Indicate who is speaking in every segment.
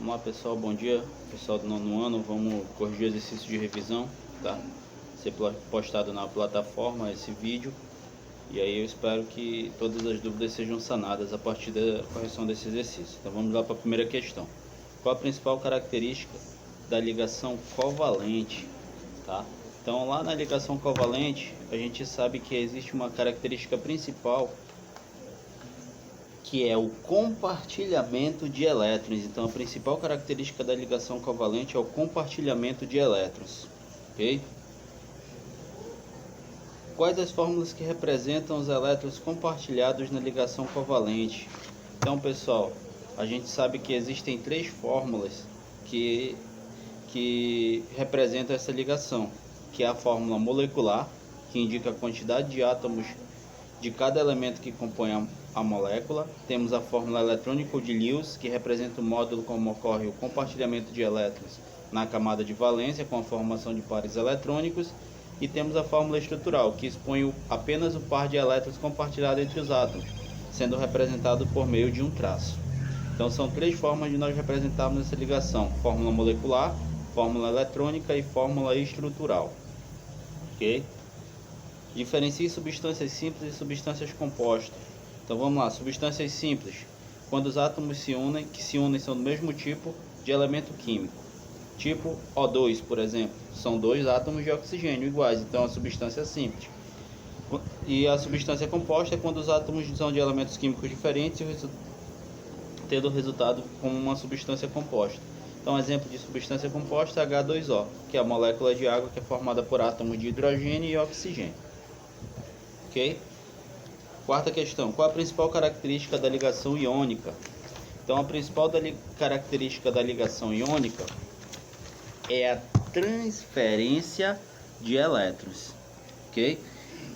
Speaker 1: Vamos lá, pessoal, bom dia. Pessoal do nono ano, vamos corrigir o exercício de revisão, tá? Ser postado na plataforma esse vídeo. E aí eu espero que todas as dúvidas sejam sanadas a partir da correção desse exercício. Então vamos lá para a primeira questão. Qual a principal característica da ligação covalente, tá? Então lá na ligação covalente, a gente sabe que existe uma característica principal, que é o compartilhamento de elétrons. Então a principal característica da ligação covalente é o compartilhamento de elétrons, ok? Quais as fórmulas que representam os elétrons compartilhados na ligação covalente? Então, pessoal, a gente sabe que existem três fórmulas que representam essa ligação, que é a fórmula molecular, que indica a quantidade de átomos de cada elemento que compõe a molécula. Temos a fórmula eletrônica de Lewis, que representa o módulo como ocorre o compartilhamento de elétrons na camada de valência com a formação de pares eletrônicos. E temos a fórmula estrutural, que expõe apenas o par de elétrons compartilhado entre os átomos, sendo representado por meio de um traço. Então são três formas de nós representarmos essa ligação: fórmula molecular, fórmula eletrônica e fórmula estrutural. Ok? Diferencie substâncias simples e substâncias compostas. Então vamos lá, substâncias simples: quando os átomos se unem são do mesmo tipo de elemento químico. Tipo O2, por exemplo, são dois átomos de oxigênio iguais, então é uma substância simples. E a substância composta é quando os átomos são de elementos químicos diferentes, tendo o resultado como uma substância composta. Então, exemplo de substância composta é H2O, que é a molécula de água que é formada por átomos de hidrogênio e oxigênio. Ok? Quarta questão: qual a principal característica da ligação iônica? Então, a principal característica da ligação iônica é a transferência de elétrons, ok?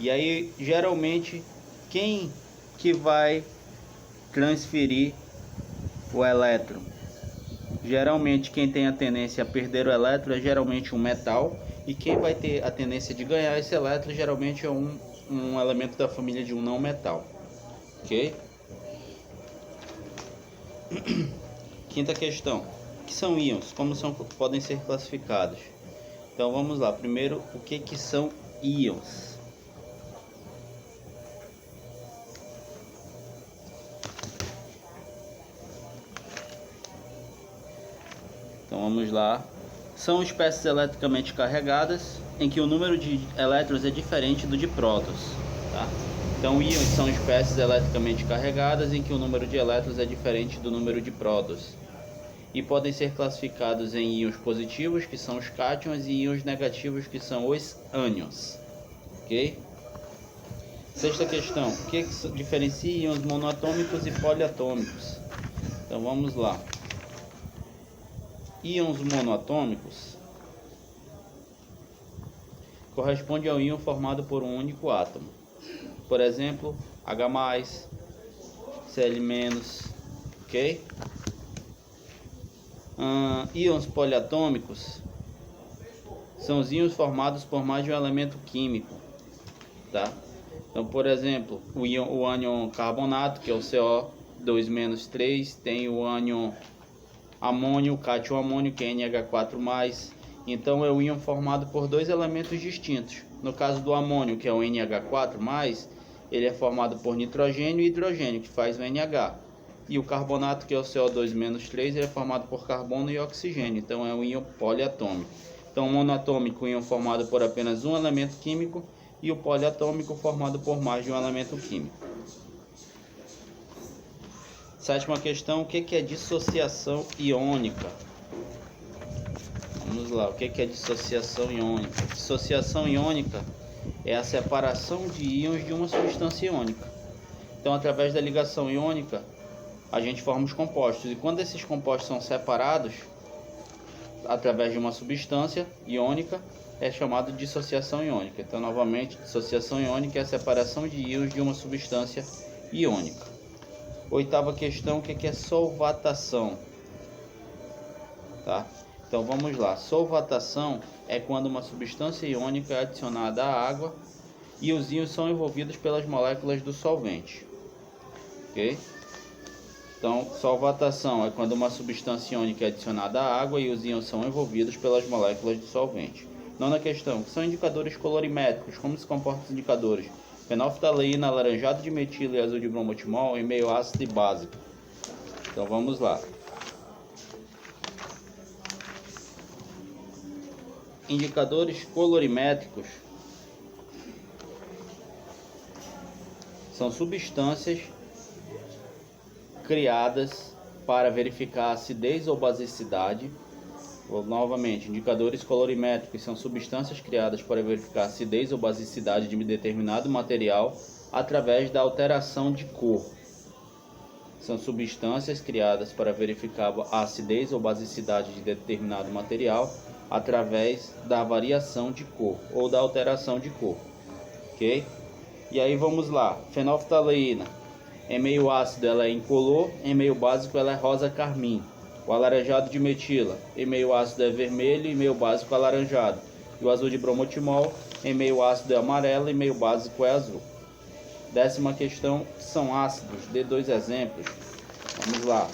Speaker 1: E aí, geralmente, quem que vai transferir o elétron? Geralmente, quem tem a tendência a perder o elétron é geralmente um metal, e quem vai ter a tendência de ganhar esse elétron geralmente é um elemento da família de um não metal, ok? Quinta questão: o que são íons? Como podem ser classificados? Então vamos lá. Primeiro, o que são íons? Então vamos lá. São espécies eletricamente carregadas em que o número de elétrons é diferente do de prótons, tá? Então íons são espécies eletricamente carregadas em que o número de elétrons é diferente do número de prótons. E podem ser classificados em íons positivos, que são os cátions, e íons negativos, que são os ânions. Ok? Sexta questão: o que diferencia íons monoatômicos e poliatômicos? Então vamos lá. Íons monoatômicos corresponde ao íon formado por um único átomo. Por exemplo, H+, Cl-, ok? Íons poliatômicos são os íons formados por mais de um elemento químico, tá? Então, por exemplo, o ânion carbonato, que é o CO2-3, tem o ânion amônio, cátion amônio, que é NH4+. Então é o íon formado por dois elementos distintos. No caso do amônio, que é o NH4+, ele é formado por nitrogênio e hidrogênio, que faz o NH. E o carbonato, que é o CO2-3, ele é formado por carbono e oxigênio, então é um íon poliatômico. Então, o monoatômico, íon formado por apenas um elemento químico, e o poliatômico formado por mais de um elemento químico. Sétima questão: o que é dissociação iônica? Vamos lá, o que é dissociação iônica? Dissociação iônica é a separação de íons de uma substância iônica. Então, através da ligação iônica, a gente forma os compostos, e quando esses compostos são separados através de uma substância iônica, é chamado de dissociação iônica. Então, novamente, dissociação iônica é a separação de íons de uma substância iônica. Oitava questão: o que é solvatação? Tá? Então vamos lá. Solvatação é quando uma substância iônica é adicionada à água e os íons são envolvidos pelas moléculas do solvente, ok? Então, solvatação é quando uma substância iônica é adicionada à água e os íons são envolvidos pelas moléculas de solvente. Nona questão, que são indicadores colorimétricos. Como se comportam os indicadores? Fenolftaleína, alaranjado de metilo e azul de bromotimol em meio ácido e básico. Então vamos lá. Indicadores colorimétricos são substâncias criadas para verificar a acidez ou basicidade. Novamente, indicadores colorimétricos são substâncias criadas para verificar a acidez ou basicidade de determinado material através da alteração de cor. São substâncias criadas para verificar a acidez ou basicidade de determinado material através da variação de cor ou da alteração de cor. Ok? E aí vamos lá. Fenolftaleína. Em meio ácido ela é incolor, em meio básico ela é rosa carmim. O alaranjado de metila, em meio ácido é vermelho, em meio básico é alaranjado. E o azul de bromotimol, em meio ácido é amarelo, em meio básico é azul. 10ª questão, são ácidos. Dê 2 exemplos. Vamos lá.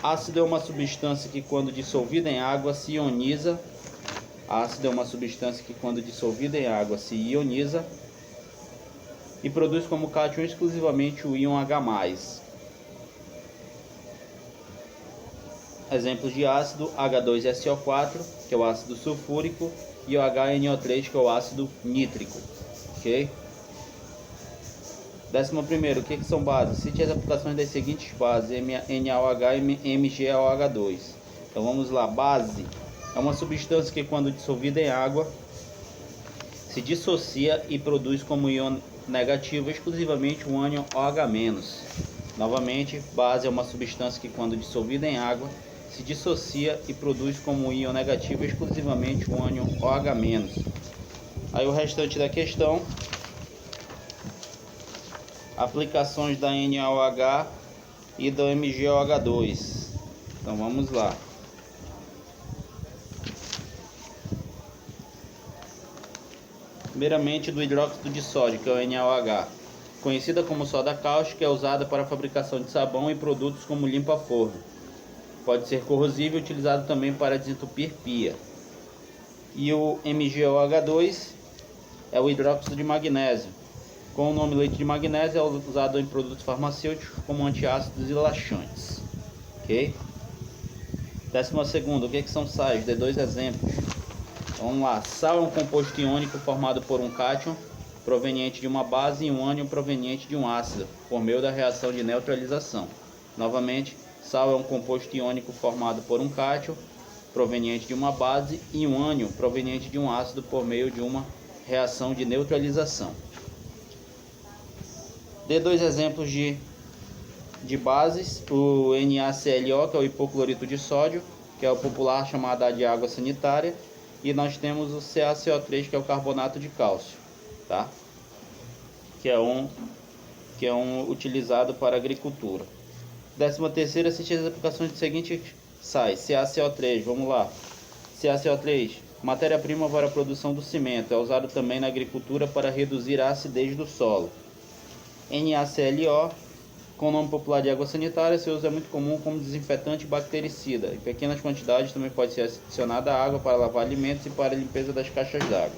Speaker 1: Ácido é uma substância que quando dissolvida em água se ioniza. Ácido é uma substância que quando dissolvida em água se ioniza e produz como cátion exclusivamente o íon H+. Exemplos de ácido: H2SO4, que é o ácido sulfúrico, e o HNO3, que é o ácido nítrico. Ok? 11º, o que são bases? Cite as aplicações das seguintes bases: NaOH e MgOH2. Então vamos lá. Base é uma substância que quando dissolvida em água se dissocia e produz como íon negativo exclusivamente o ânion OH-. Novamente, base é uma substância que quando dissolvida em água se dissocia e produz como íon negativo exclusivamente o ânion OH-. Aí o restante da questão, aplicações da NaOH e do MgOH2. Então vamos lá. Primeiramente, do hidróxido de sódio, que é o NaOH, conhecida como soda cáustica, é usada para a fabricação de sabão e produtos como limpa-forno. Pode ser corrosivo e utilizado também para desentupir pia. E o MgOH2 é o hidróxido de magnésio. Com o nome leite de magnésio, é usado em produtos farmacêuticos como antiácidos e laxantes. Ok? 12º, o que são sais? Dê 2 exemplos. Vamos lá. Sal é um composto iônico formado por um cátion proveniente de uma base e um ânion proveniente de um ácido, por meio da reação de neutralização. Novamente, sal é um composto iônico formado por um cátion proveniente de uma base e um ânion proveniente de um ácido, por meio de uma reação de neutralização. Dê 2 exemplos de bases: o NaClO, que é o hipoclorito de sódio, que é o popular chamada de água sanitária, e nós temos o CaCO3, que é o carbonato de cálcio, tá? Que é um utilizado para a agricultura. 13ª, assistir as aplicações dos seguintes sais. CaCO3, vamos lá. CaCO3, matéria-prima para a produção do cimento, é usado também na agricultura para reduzir a acidez do solo. NaClO, com o nome popular de água sanitária, seu uso é muito comum como desinfetante e bactericida. Em pequenas quantidades também pode ser adicionada à água para lavar alimentos e para a limpeza das caixas d'água.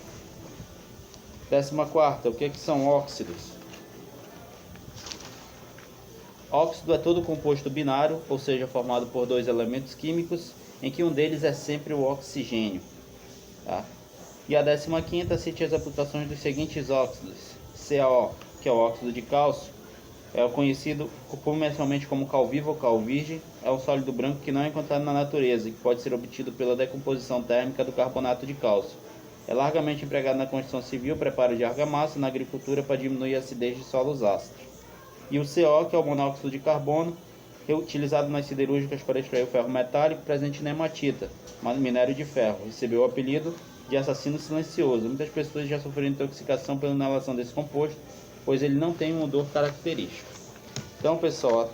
Speaker 1: 14ª, o que são óxidos? Óxido é todo composto binário, ou seja, formado por 2 elementos químicos, em que um deles é sempre o oxigênio. Tá? E a 15ª, cite as aplicações dos seguintes óxidos. CaO, que é o óxido de cálcio, é o conhecido comercialmente como cal vivo ou cal virgem. É um sólido branco que não é encontrado na natureza e que pode ser obtido pela decomposição térmica do carbonato de cálcio. É largamente empregado na construção civil, preparo de argamassa, na agricultura para diminuir a acidez de solos ácidos. E o CO, que é o monóxido de carbono, é utilizado nas siderúrgicas para extrair o ferro metálico presente na hematita, minério de ferro. Recebeu o apelido de assassino silencioso. Muitas pessoas já sofreram intoxicação pela inalação desse composto, pois ele não tem um odor característico. Então, pessoal,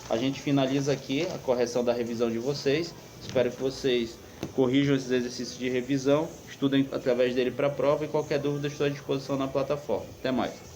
Speaker 1: a gente finaliza aqui a correção da revisão de vocês. Espero que vocês Corrijam esses exercícios de revisão, estudem através dele para a prova e qualquer dúvida estou à disposição na plataforma. Até mais.